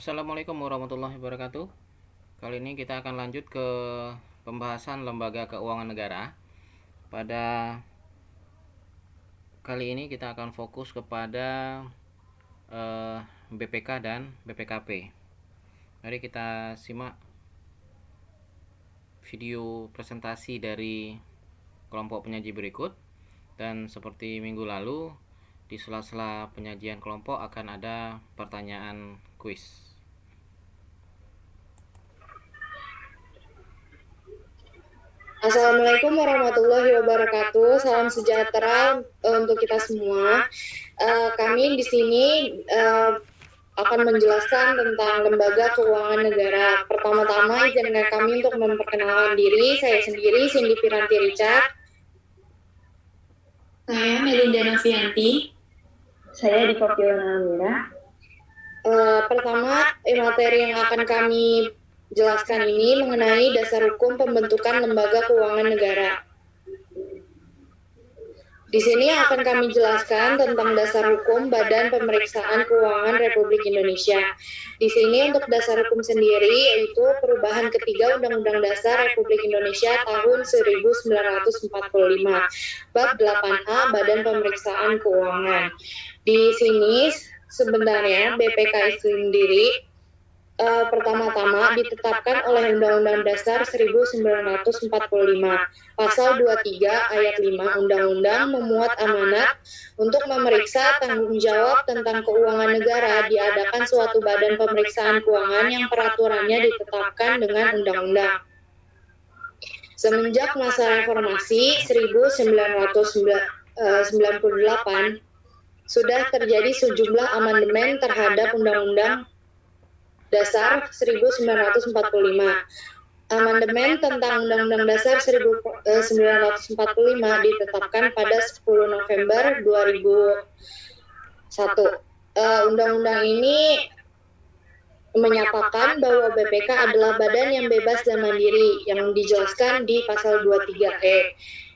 Assalamualaikum warahmatullahi wabarakatuh. Kali ini kita akan lanjut ke pembahasan lembaga keuangan negara. Pada kali ini kita akan fokus kepada BPK dan BPKP. Mari kita simak video presentasi dari kelompok penyaji berikut. Dan seperti minggu lalu, di sela-sela penyajian kelompok akan ada pertanyaan kuis. Assalamualaikum warahmatullahi wabarakatuh. Salam sejahtera untuk kita semua. Kami di sini akan menjelaskan tentang lembaga keuangan negara. Pertama-tama izinkan kami untuk memperkenalkan diri. Saya sendiri Cindy Piranti Richard. Saya Melinda Novianti. Saya Dika Fiona Almira. Pertama, materi yang akan kami jelaskan ini mengenai dasar hukum pembentukan lembaga keuangan negara. Di sini akan kami jelaskan tentang dasar hukum Badan Pemeriksaan Keuangan Republik Indonesia. Di sini untuk dasar hukum sendiri yaitu perubahan ketiga Undang-Undang Dasar Republik Indonesia tahun 1945, bab 8A Badan Pemeriksaan Keuangan. Di sini sebenarnya BPK sendiri pertama-tama ditetapkan oleh Undang-Undang Dasar 1945. Pasal 23 ayat 5 Undang-Undang memuat amanat untuk memeriksa tanggung jawab tentang keuangan negara diadakan suatu badan pemeriksaan keuangan yang peraturannya ditetapkan dengan undang-undang. Semenjak masa reformasi 1998 sudah terjadi sejumlah amandemen terhadap Undang-Undang Dasar 1945. Amandemen tentang Undang-Undang Dasar 1945 ditetapkan pada 10 November 2001. Undang-undang ini menyatakan bahwa BPK adalah badan yang bebas dan mandiri yang dijelaskan di pasal 23E.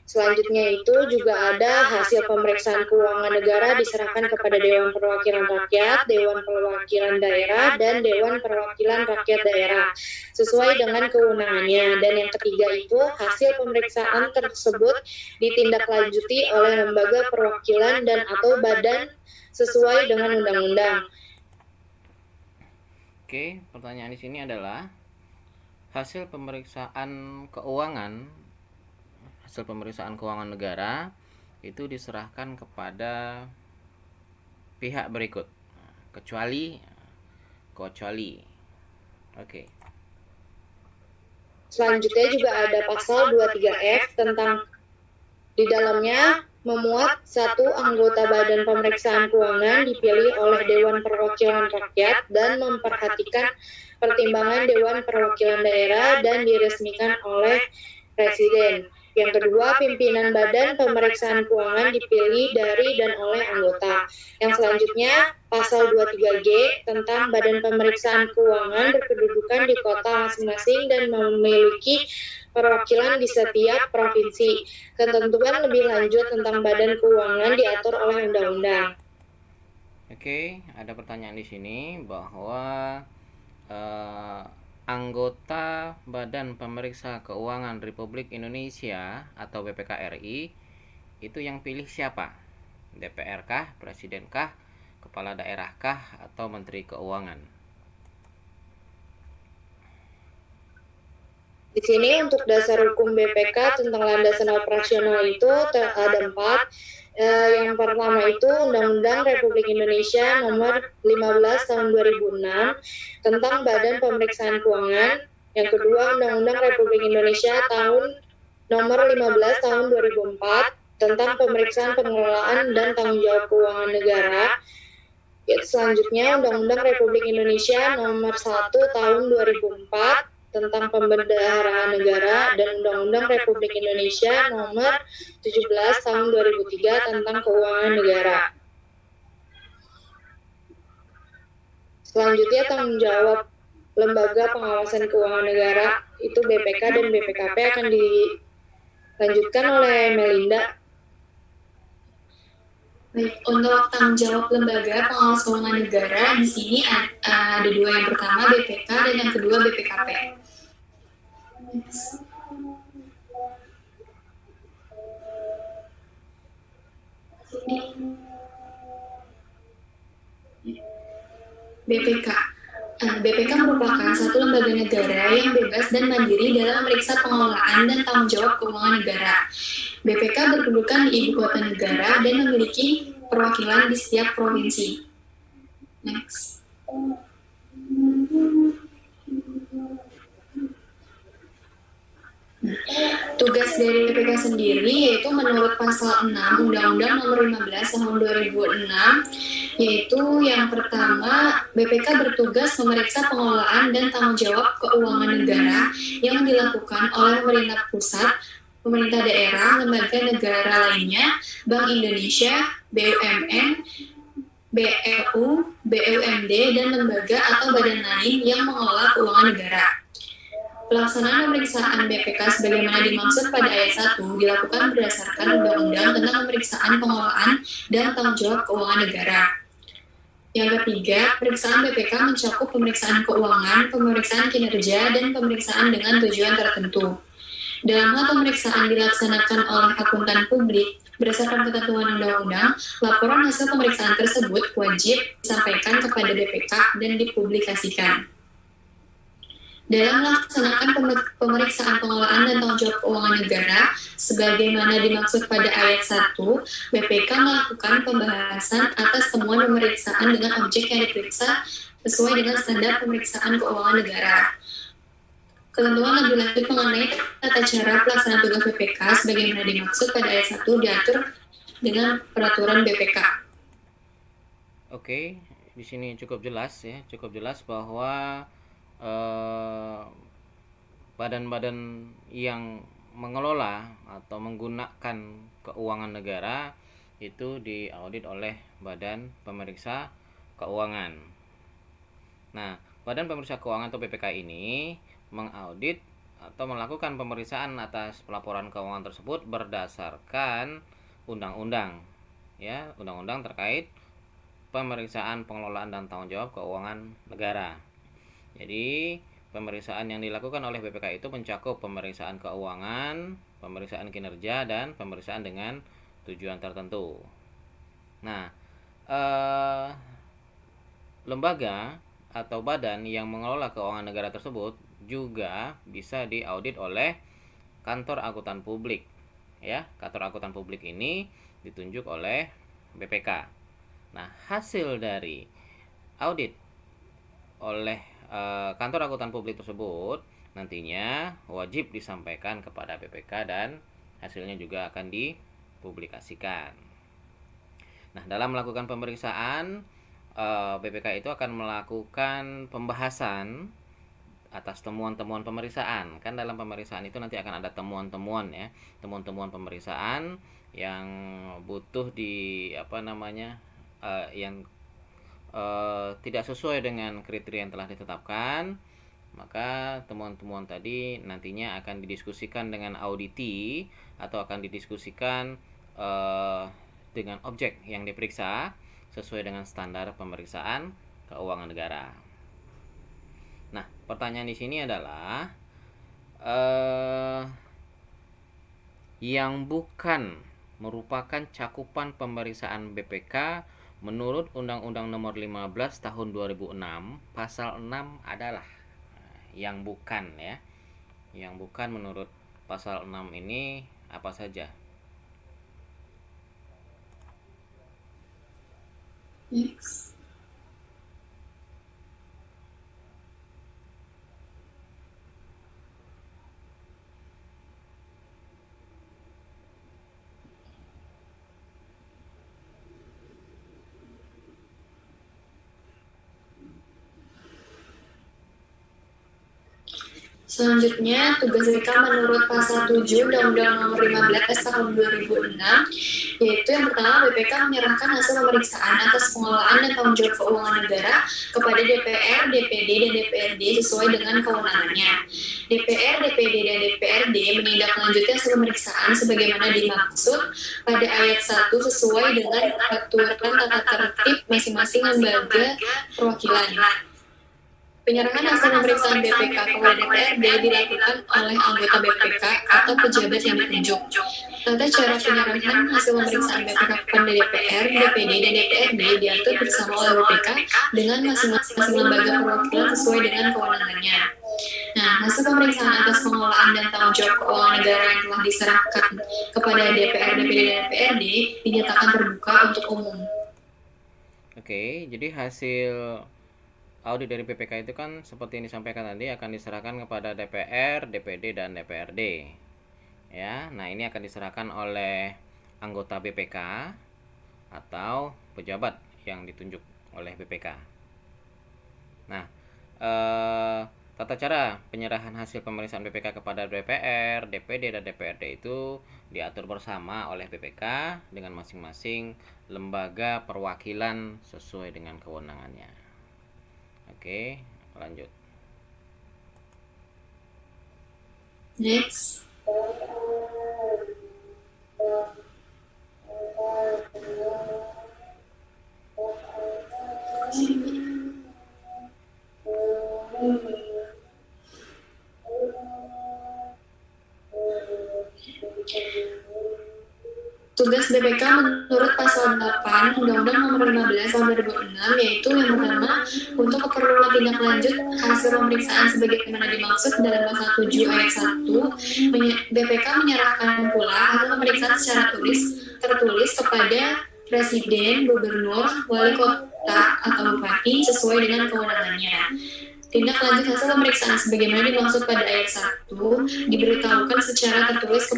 Selanjutnya itu juga ada hasil pemeriksaan keuangan negara diserahkan kepada Dewan Perwakilan Rakyat, Dewan Perwakilan Daerah, dan Dewan Perwakilan Rakyat Daerah sesuai dengan kewenangannya. Dan yang ketiga itu hasil pemeriksaan tersebut ditindaklanjuti oleh lembaga perwakilan dan atau badan sesuai dengan undang-undang. Oke, pertanyaan di sini adalah hasil pemeriksaan keuangan negara itu diserahkan kepada pihak berikut kecuali oke. Selanjutnya juga ada pasal 23F tentang di dalamnya memuat satu anggota badan pemeriksaan keuangan dipilih oleh Dewan Perwakilan Rakyat dan memperhatikan pertimbangan Dewan Perwakilan Daerah dan diresmikan oleh Presiden. Yang kedua, pimpinan badan pemeriksaan keuangan dipilih dari dan oleh anggota. Yang selanjutnya, pasal 23G tentang badan pemeriksaan keuangan berkedudukan di kota masing-masing dan memiliki perwakilan di setiap provinsi. Ketentuan lebih lanjut tentang badan keuangan diatur oleh undang-undang. Oke, ada pertanyaan di sini bahwa anggota Badan Pemeriksa Keuangan Republik Indonesia atau BPK RI itu yang pilih siapa? DPR kah, Presiden kah, Kepala Daerah kah, atau Menteri Keuangan? Di sini untuk dasar hukum BPK tentang landasan operasional itu ada 4. Yang pertama itu Undang-Undang Republik Indonesia Nomor 15 Tahun 2006 tentang Badan Pemeriksaan Keuangan. Yang kedua Undang-Undang Republik Indonesia Nomor 15 Tahun 2004 tentang pemeriksaan pengelolaan dan tanggung jawab keuangan negara. Selanjutnya Undang-Undang Republik Indonesia Nomor 1 Tahun 2004 tentang pembendaharaan negara dan Undang-Undang Republik Indonesia Nomor 17 Tahun 2003 tentang keuangan negara. Selanjutnya tanggung jawab Lembaga Pengawasan Keuangan Negara itu BPK dan BPKP akan dilanjutkan oleh Melinda. Baik, untuk tanggung jawab lembaga pengawas keuangan negara, di sini ada dua. Yang pertama BPK dan yang kedua BPKP. BPK. BPK merupakan satu lembaga negara yang bebas dan mandiri dalam memeriksa pengelolaan dan tanggung jawab keuangan negara. BPK berkedudukan di ibu kota negara dan memiliki perwakilan di setiap provinsi. Next. Tugas dari BPK sendiri yaitu menurut pasal 6 Undang-Undang Nomor 15 Tahun 2006, yaitu yang pertama, BPK bertugas memeriksa pengelolaan dan tanggung jawab keuangan negara yang dilakukan oleh pemerintah pusat, pemerintah daerah, lembaga negara lainnya, Bank Indonesia, BUMN, BLU, BUMD, dan lembaga atau badan lain yang mengelola keuangan negara. Pelaksanaan pemeriksaan BPK sebagaimana dimaksud pada ayat 1 dilakukan berdasarkan Undang-Undang tentang Pemeriksaan Pengelolaan dan Tanggung Jawab Keuangan Negara. Yang ketiga, pemeriksaan BPK mencakup pemeriksaan keuangan, pemeriksaan kinerja, dan pemeriksaan dengan tujuan tertentu. Dalam hal pemeriksaan dilaksanakan oleh akuntan publik, berdasarkan ketentuan undang-undang, laporan hasil pemeriksaan tersebut wajib disampaikan kepada BPK dan dipublikasikan. Dalam melaksanakan pemeriksaan pengelolaan dan tanggung jawab keuangan negara, sebagaimana dimaksud pada ayat 1, BPK melakukan pembahasan atas temuan pemeriksaan dengan objek yang diperiksa sesuai dengan standar pemeriksaan keuangan negara. Ketentuan lebih lanjut mengenai tata cara pelaksanaan tugas BPK sebagaimana dimaksud pada ayat 1 diatur dengan peraturan BPK. Oke, di sini cukup jelas bahwa badan-badan yang mengelola atau menggunakan keuangan negara itu diaudit oleh Badan Pemeriksa Keuangan. Nah, Badan Pemeriksa Keuangan atau BPK ini mengaudit atau melakukan pemeriksaan atas pelaporan keuangan tersebut berdasarkan undang-undang, ya, undang-undang terkait pemeriksaan pengelolaan dan tanggung jawab keuangan negara. Jadi, pemeriksaan yang dilakukan oleh BPK itu mencakup pemeriksaan keuangan, pemeriksaan kinerja, dan pemeriksaan dengan tujuan tertentu. Nah, lembaga atau badan yang mengelola keuangan negara tersebut juga bisa diaudit oleh kantor akuntan publik. Ya, kantor akuntan publik ini ditunjuk oleh BPK. Nah, hasil dari audit oleh kantor akuntan publik tersebut nantinya wajib disampaikan kepada BPK dan hasilnya juga akan dipublikasikan. Nah, dalam melakukan pemeriksaan, BPK itu akan melakukan pembahasan atas temuan-temuan pemeriksaan. Kan dalam pemeriksaan itu nanti akan ada temuan-temuan, ya, temuan-temuan pemeriksaan yang butuh yang tidak sesuai dengan kriteria yang telah ditetapkan, maka temuan-temuan tadi nantinya akan didiskusikan dengan auditi atau akan didiskusikan dengan objek yang diperiksa sesuai dengan standar pemeriksaan keuangan negara. Nah, pertanyaan di sini adalah yang bukan merupakan cakupan pemeriksaan BPK menurut Undang-Undang Nomor 15 Tahun 2006, Pasal 6 adalah yang bukan, ya. Yang bukan menurut Pasal 6 ini apa saja? Next. Selanjutnya, tugas BPK menurut Pasal 7 Undang-Undang Nomor 15 Tahun 2006 yaitu yang pertama BPK menyerahkan hasil pemeriksaan atas pengelolaan dan tanggung jawab keuangan negara kepada DPR, DPD, dan DPRD sesuai dengan kewenangannya. DPR, DPD, dan DPRD menindaklanjuti hasil pemeriksaan sebagaimana dimaksud pada ayat 1 sesuai dengan aturan tata tertib masing-masing lembaga perwakilan. Penyerahan hasil pemeriksaan BPK kepada DPRD dilakukan oleh anggota BPK atau pejabat yang ditunjuk. Tata cara penyerahan hasil pemeriksaan BPK kepada DPR, DPD, dan DPRD diatur bersama oleh BPK dengan masing-masing lembaga perwakilan sesuai dengan kewenangannya. Nah, hasil pemeriksaan atas pengelolaan dan tanggung jawab keuangan negara yang telah diserahkan kepada DPR, DPD, dan DPRD dinyatakan terbuka untuk umum. Oke, jadi hasil audit dari BPK itu kan seperti yang disampaikan tadi akan diserahkan kepada DPR, DPD, dan DPRD. Ya, nah ini akan diserahkan oleh anggota BPK atau pejabat yang ditunjuk oleh BPK. Nah, tata cara penyerahan hasil pemeriksaan BPK kepada DPR, DPD, dan DPRD itu diatur bersama oleh BPK dengan masing-masing lembaga perwakilan sesuai dengan kewenangannya. Oke, lanjut. Next. Tugas BPK menurut pasal 8 Undang-Undang Nomor 15 Tahun 2006 yaitu yang pertama, untuk keperluan tindak lanjut hasil pemeriksaan sebagaimana dimaksud dalam pasal 7 ayat 1, BPK menyerahkan pula hasil pemeriksaan secara tertulis kepada Presiden, Gubernur, Wali Kota, atau Bupati sesuai dengan kewenangannya. Tindak lanjut hasil pemeriksaan sebagaimana dimaksud pada ayat 1 diberitahukan secara tertulis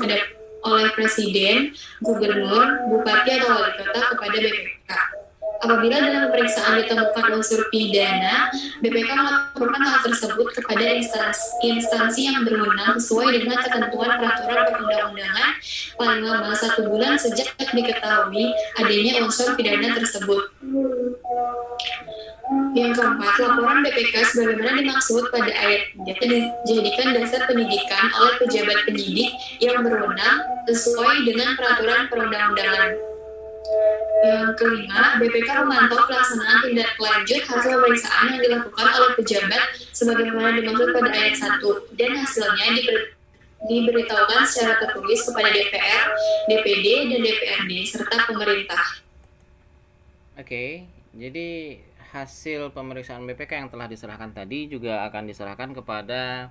oleh Presiden, Gubernur, Bupati, atau Wali Kota kepada BPK. Apabila dalam pemeriksaan ditemukan unsur pidana, BPK melaporkan hal tersebut kepada instansi yang berwenang sesuai dengan ketentuan peraturan perundang-undangan paling lama 1 bulan sejak diketahui adanya unsur pidana tersebut. Yang keempat, laporan BPK sebagaimana dimaksud pada ayatnya dijadikan dasar penyidikan oleh pejabat penyidik yang berwenang sesuai dengan peraturan perundang-undangan. Yang kelima, BPK memantau pelaksanaan tindak lanjut hasil pemeriksaan yang dilakukan oleh pejabat sebagaimana dimaksud pada ayat 1 dan hasilnya diberitahukan secara tertulis kepada DPR, DPD, dan DPRD serta pemerintah. Oke, jadi hasil pemeriksaan BPK yang telah diserahkan tadi juga akan diserahkan kepada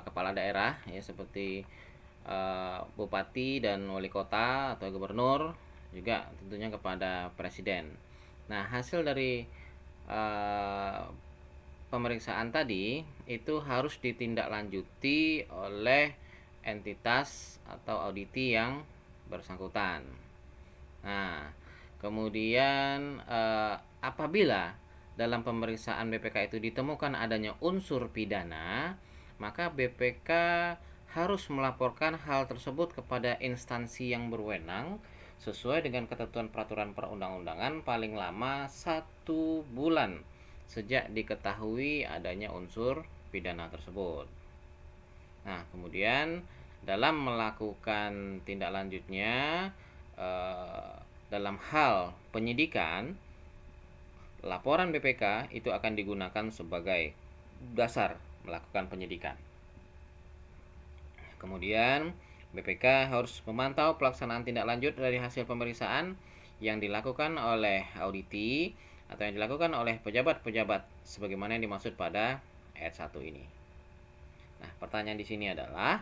kepala daerah ya, seperti bupati dan wali kota atau gubernur, juga tentunya kepada presiden. Nah, hasil dari pemeriksaan tadi itu harus ditindaklanjuti oleh entitas atau auditi yang bersangkutan. Nah, kemudian apabila dalam pemeriksaan BPK itu ditemukan adanya unsur pidana, maka BPK harus melaporkan hal tersebut kepada instansi yang berwenang sesuai dengan ketentuan peraturan perundang-undangan paling lama 1 bulan sejak diketahui adanya unsur pidana tersebut. Nah, kemudian dalam melakukan tindak lanjutnya dalam hal penyidikan, laporan BPK itu akan digunakan sebagai dasar melakukan penyidikan. Kemudian BPK harus memantau pelaksanaan tindak lanjut dari hasil pemeriksaan yang dilakukan oleh auditi atau yang dilakukan oleh pejabat-pejabat sebagaimana yang dimaksud pada ayat 1 ini. Nah, pertanyaan di sini adalah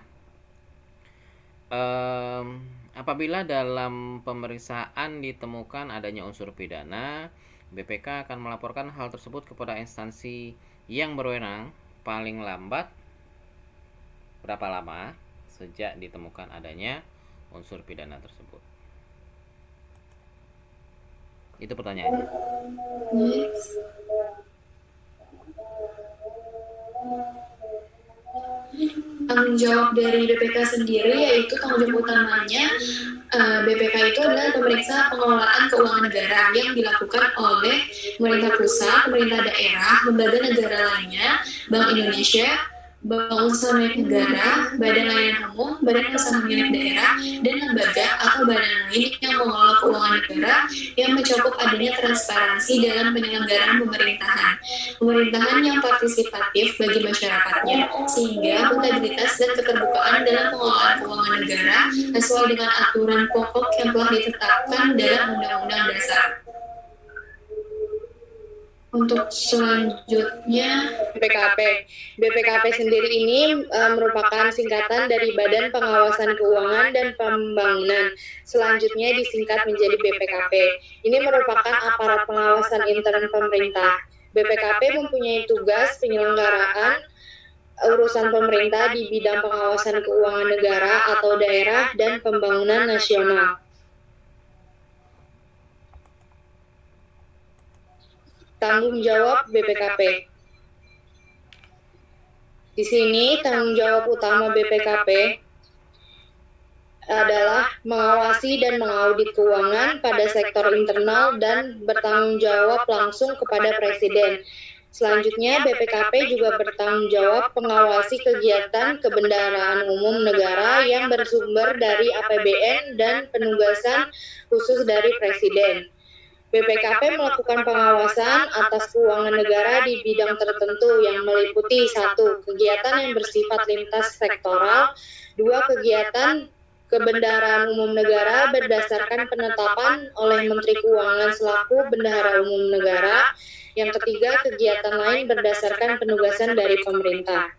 apabila dalam pemeriksaan ditemukan adanya unsur pidana, BPK akan melaporkan hal tersebut kepada instansi yang berwenang paling lambat berapa lama sejak ditemukan adanya unsur pidana tersebut. Itu pertanyaannya. Tanggung jawab dari BPK sendiri yaitu tanggung jawab utamanya BPK itu adalah pemeriksa pengelolaan keuangan negara yang dilakukan oleh pemerintah pusat, pemerintah daerah, lembaga negara lainnya, Bank Indonesia, Bank Usaha Milik Negara, Badan Layanan Umum, Badan Usaha Milik Daerah, dan lembaga atau badan lain yang mengelola keuangan negara yang mencakup adanya transparansi dalam penyelenggaraan pemerintahan. Pemerintahan yang partisipatif bagi masyarakatnya, sehingga akuntabilitas dan keterbukaan dalam pengelolaan keuangan negara sesuai dengan aturan pokok yang telah ditetapkan dalam Undang-Undang Dasar. Untuk selanjutnya, BPKP. BPKP sendiri ini merupakan singkatan dari Badan Pengawasan Keuangan dan Pembangunan. Selanjutnya disingkat menjadi BPKP. Ini merupakan aparat pengawasan intern pemerintah. BPKP mempunyai tugas penyelenggaraan urusan pemerintah di bidang pengawasan keuangan negara atau daerah dan pembangunan nasional. Tanggung jawab BPKP. Di sini tanggung jawab utama BPKP adalah mengawasi dan mengaudit keuangan pada sektor internal dan bertanggung jawab langsung kepada Presiden. Selanjutnya, BPKP juga bertanggung jawab mengawasi kegiatan kebendaraan umum negara yang bersumber dari APBN dan penugasan khusus dari Presiden. BPKP melakukan pengawasan atas keuangan negara di bidang tertentu yang meliputi 1. Kegiatan yang bersifat lintas sektoral, 2. Kegiatan kebendaraan umum negara berdasarkan penetapan oleh Menteri Keuangan selaku Bendahara Umum Negara, yang ketiga kegiatan lain berdasarkan penugasan dari pemerintah.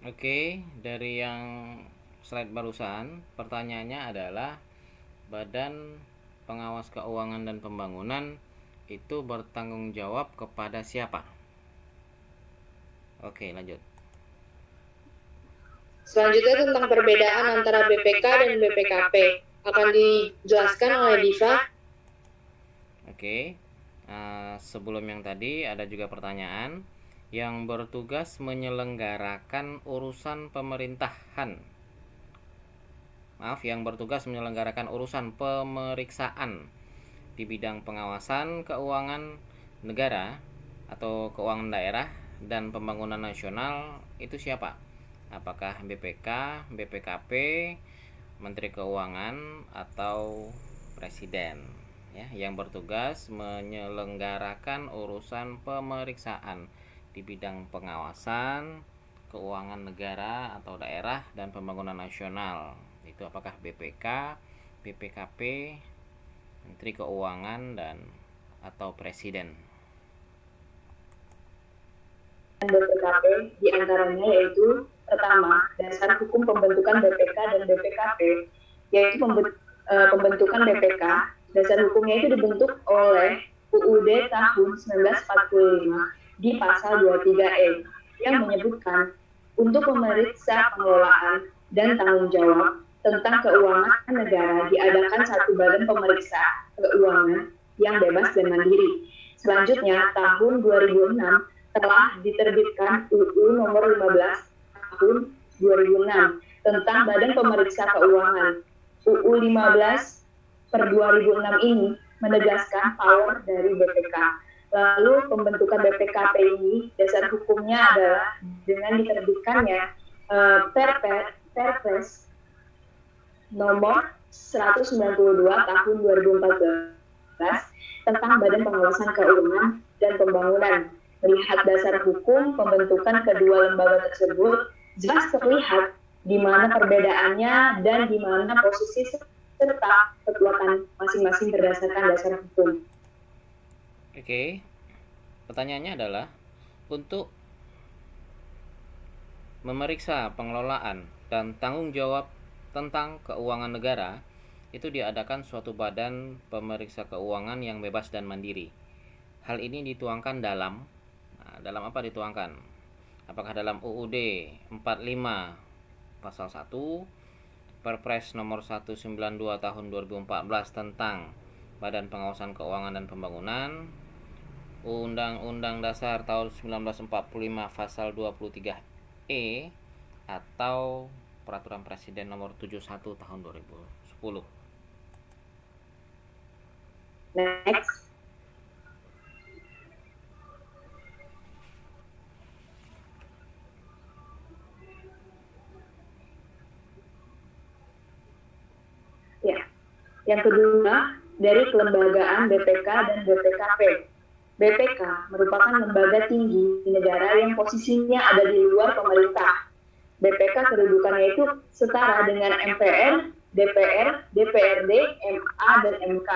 Oke, dari yang slide barusan, pertanyaannya adalah Badan Pengawas Keuangan dan Pembangunan itu bertanggung jawab kepada siapa? Oke, lanjut. Selanjutnya tentang perbedaan antara BPK dan BPKP akan dijelaskan oleh Diva. Oke, sebelum yang tadi ada juga pertanyaan yang bertugas menyelenggarakan urusan pemerintahan. Yang bertugas menyelenggarakan urusan pemeriksaan di bidang pengawasan keuangan negara atau keuangan daerah dan pembangunan nasional itu siapa? Apakah BPK, BPKP, Menteri Keuangan atau Presiden? Ya, yang bertugas menyelenggarakan urusan pemeriksaan di bidang pengawasan keuangan negara atau daerah dan pembangunan nasional. Itu apakah BPK, BPKP, Menteri Keuangan dan atau Presiden? BPKP diantaranya yaitu pertama, dasar hukum pembentukan BPK dan BPKP, yaitu pembentukan BPK. Dasar hukumnya itu dibentuk oleh UUD tahun 1945 di pasal 23E yang menyebutkan untuk memeriksa pengelolaan dan tanggung jawab tentang keuangan negara diadakan satu badan pemeriksa keuangan yang bebas dan mandiri. Selanjutnya, tahun 2006 telah diterbitkan UU nomor 15 tahun 2006 tentang Badan Pemeriksa Keuangan. UU 15/2006 ini menegaskan power dari BPK. Lalu pembentukan BPKP ini dasar hukumnya adalah dengan diterbitkannya Perpres nomor 192 tahun 2014 tentang Badan Pengawasan Keuangan dan Pembangunan. Melihat dasar hukum pembentukan kedua lembaga tersebut, jelas terlihat di mana perbedaannya dan di mana posisi serta kekuatan masing-masing berdasarkan dasar hukum. Oke, pertanyaannya adalah untuk memeriksa pengelolaan dan tanggung jawab tentang keuangan negara itu diadakan suatu badan pemeriksa keuangan yang bebas dan mandiri. Hal ini dituangkan dalam apa dituangkan? Apakah dalam UUD 45 pasal 1, Perpres nomor 192 tahun 2014 tentang Badan Pengawasan Keuangan dan Pembangunan, Undang-Undang Dasar tahun 1945 pasal 23E, atau Peraturan Presiden nomor 71 tahun 2010. 10. Next. Ya, yang kedua dari kelembagaan BPK dan BPKP. BPK merupakan lembaga tinggi di negara yang posisinya ada di luar pemerintah. BPK kedudukannya itu setara dengan MPR, DPR, DPRD, MA, dan MK.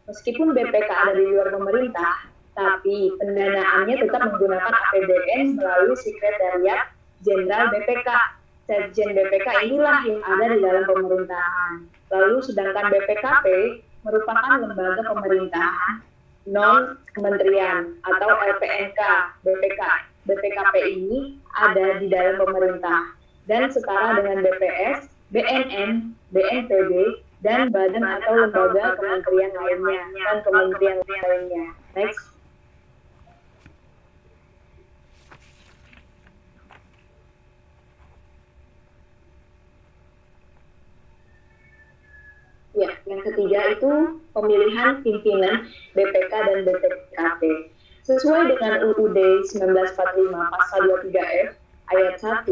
Meskipun BPK ada di luar pemerintah, tapi pendanaannya tetap menggunakan APBN melalui Sekretariat Jenderal BPK. Sekjen BPK inilah yang ada di dalam pemerintahan. Lalu sedangkan BPKP merupakan lembaga pemerintahan non-kementerian atau LPNK BPK. BPKP ini ada di dalam pemerintah dan setara dengan BPS, BNN, BNPB, dan badan atau lembaga kementerian lainnya. Next. Ya, yang ketiga itu pemilihan pimpinan BPK dan BPKP. Sesuai dengan UUD 1945 pasal 23F ayat 1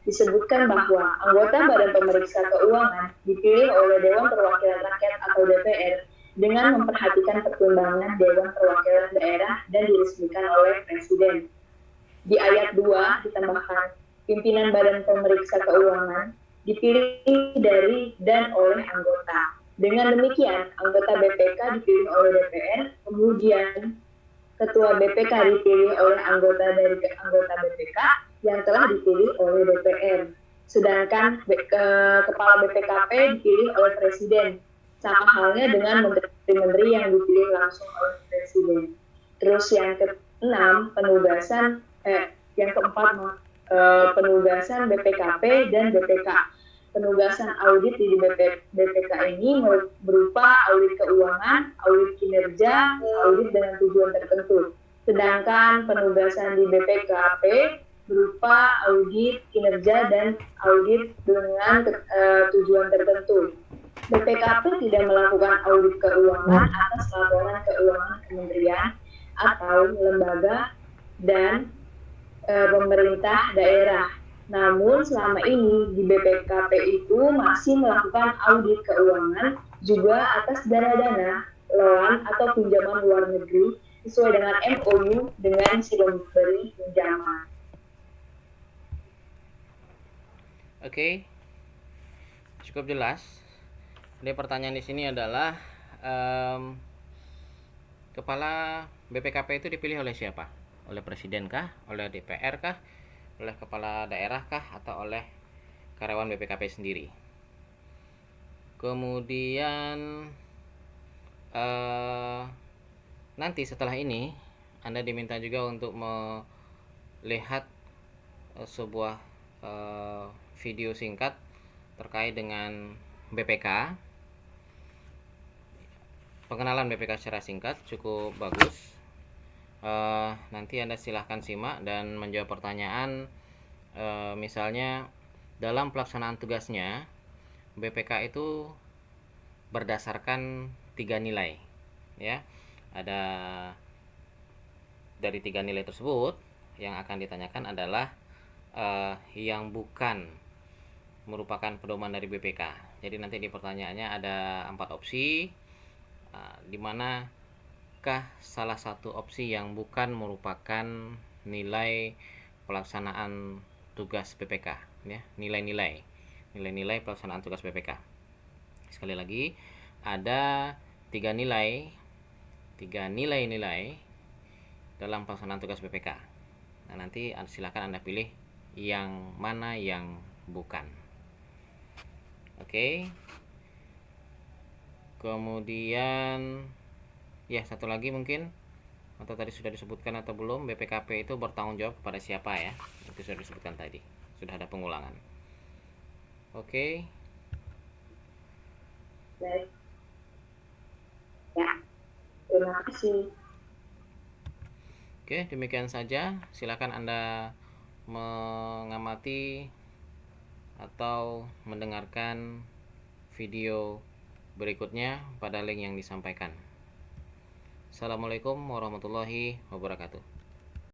disebutkan bahwa anggota Badan Pemeriksa Keuangan dipilih oleh Dewan Perwakilan Rakyat atau DPR dengan memperhatikan pertimbangan Dewan Perwakilan Daerah dan diresmikan oleh Presiden. Di ayat 2 ditambahkan pimpinan Badan Pemeriksa Keuangan dipilih dari dan oleh anggota. Dengan demikian, anggota BPK dipilih oleh DPR, kemudian Ketua BPK dipilih oleh anggota dari anggota BPK yang telah dipilih oleh DPR. Sedangkan Kepala BPKP dipilih oleh Presiden, sama halnya dengan menteri-menteri yang dipilih langsung oleh Presiden. Terus yang keenam, penugasan BPKP dan BPK. Penugasan audit di BPK ini berupa audit keuangan, audit kinerja, audit dengan tujuan tertentu. Sedangkan penugasan di BPKP berupa audit kinerja dan audit dengan tujuan tertentu. BPKP tidak melakukan audit keuangan atas laporan keuangan kementerian atau lembaga dan pemerintah daerah. Namun selama ini di BPKP itu masih melakukan audit keuangan juga atas dana-dana, loan atau pinjaman luar negeri sesuai dengan MOU dengan si pemberi pinjaman. Oke, cukup jelas. Jadi pertanyaan di sini adalah kepala BPKP itu dipilih oleh siapa? Oleh presiden kah? Oleh DPR kah? Oleh kepala daerah kah? Atau oleh karyawan BPKP sendiri? Kemudian nanti setelah ini Anda diminta juga untuk melihat sebuah video singkat terkait dengan BPK. Pengenalan BPK secara singkat cukup bagus. Nanti Anda silahkan simak dan menjawab pertanyaan. Misalnya dalam pelaksanaan tugasnya BPK itu berdasarkan 3 nilai, ya. Ada dari 3 nilai tersebut yang akan ditanyakan adalah yang bukan merupakan pedoman dari BPK. Jadi nanti di pertanyaannya ada 4 opsi, di mana salah satu opsi yang bukan merupakan nilai pelaksanaan tugas BPK, ya, nilai-nilai pelaksanaan tugas BPK. Sekali lagi, ada 3 nilai dalam pelaksanaan tugas BPK. Nah, nanti silakan Anda pilih yang mana yang bukan. Oke. Kemudian ya, satu lagi mungkin, atau tadi sudah disebutkan atau belum, BPKP itu bertanggung jawab kepada siapa, ya? Itu sudah disebutkan tadi, sudah ada pengulangan. Oke. Baik. Ya, terima kasih. Oke, demikian saja. Silakan Anda mengamati atau mendengarkan video berikutnya pada link yang disampaikan. Assalamualaikum warahmatullahi wabarakatuh.